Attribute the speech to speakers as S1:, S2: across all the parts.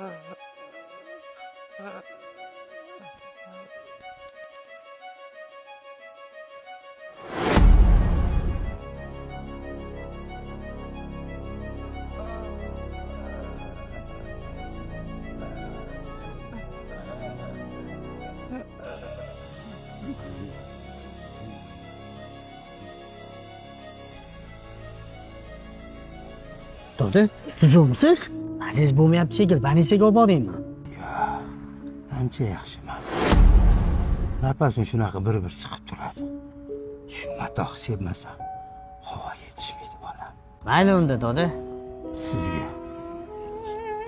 S1: Doda, tuzukmisiz? Aziz bo'lmayapti shekilli, больницаga olib boringmi?
S2: Yo'q, ancha yaxshiman. Nafasim shunaqa bir-bir chiqib turadi. Shu matoq sevmasam, havo yetishmaydi bolam.
S1: Mayli unda, doda.
S2: Sizga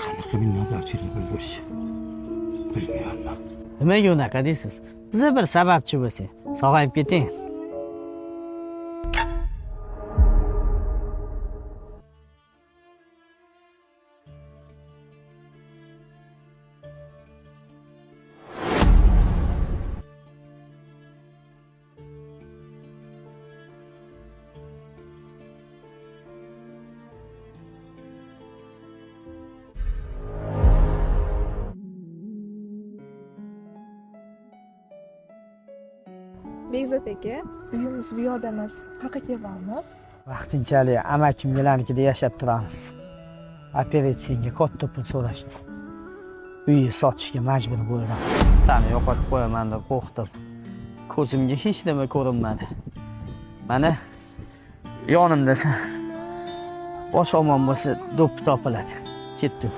S2: qanaqa minnatdorchilik bildirish bilmayapman.
S1: Nimaga unaqa deysiz? Biza bir sababchi bo'lsa, sog'ayib keting.
S3: Bekzod aka, uyimiz bu yoqda emas, qayerga kelyapmiz?
S1: Vaqtinchalik amakim bilanikida yashab turamiz. Operatsiyaga katta pul so'rashdi. Uyni sotishga majbur bo'ldim. Seni yo'qotib qo'yaman deb qo'rqdim. Ko'zimga hech nima ko'rinmadi. Mana yonimda sen. Bosh omon bo'lsa, do'ppi topiladi. Ketdim.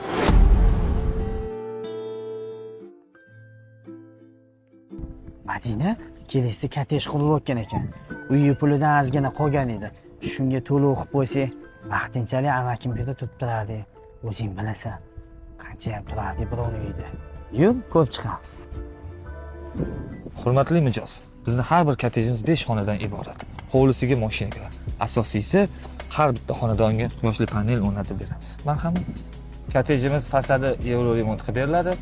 S1: Madina kelishda kottej qurilayotgan ekan. Uyi pulidan ozgina qolgan edi. Shunga to'lov qilib qo'ysak, vaqtinchalik amakim birda turib turadi. O'zing bilasan, qancha ham turadi birovning uyida. Yur, ko'p chiqamiz.
S4: Hurmatli mijoz, bizning har bir kottejimiz 5 xonadan iborat. Hovlisiga mashina kiradi. Asosiysi, har bitta xonadonga quyoshli panel o'rnatib beramiz. Marhamat. Kottejimiz fasadi yevro remont qilib beriladi.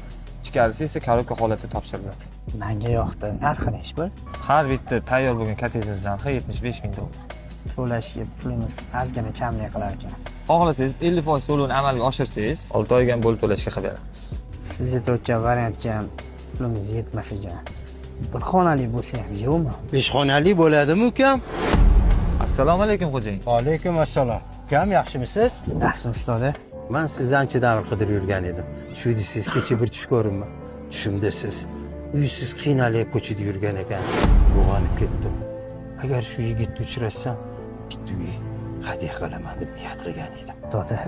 S4: Ichkarisi esa korobka holatda topshiriladi.
S1: Menga yoqdi. Narxi nechi pul?
S4: Har bitta tayyor bo'lgan kottejimiz narxi 75 ming dollar.
S1: To'lashga pulimiz ozgina kamlik qilar ekan.
S4: Xohlasangiz 50% to'lovni amalga oshirsangiz, 6 oyga bo'lib to'lashga qilib beramiz.
S1: Siz aytgan variantga ham pulimiz yetmas ekan. Bir xonali bo'lsa ham yo'qmi?
S2: 5 xonali bo'ladimi, ukam?
S4: Assalomu alaykum xo'jayin.
S2: Va alaykum assalom. Ukam, yaxshimisiz?
S1: Yaxshimisiz, doda?
S2: Men sizni ancha davr qidirib yurgan edim. Shu siz kecha bir tush ko'rinma. Tushimda siz uysiz qiynalib ko'chada yurgan ekansiz. Uyg'onib ketdim. Agar shu yigitni uchratsam, bitta uy hadya qilaman deb niyat qilgan edim.
S1: Doda,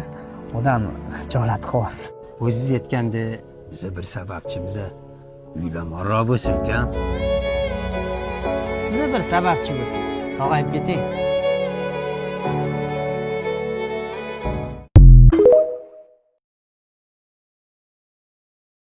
S1: odam xijolat xos.
S2: O'zingiz aytganda, biza bir sababchimiz uylanmoqroq bo'lsin, ukam.
S1: Biza bir sababchi bo'lsin. Sog'ayib keting.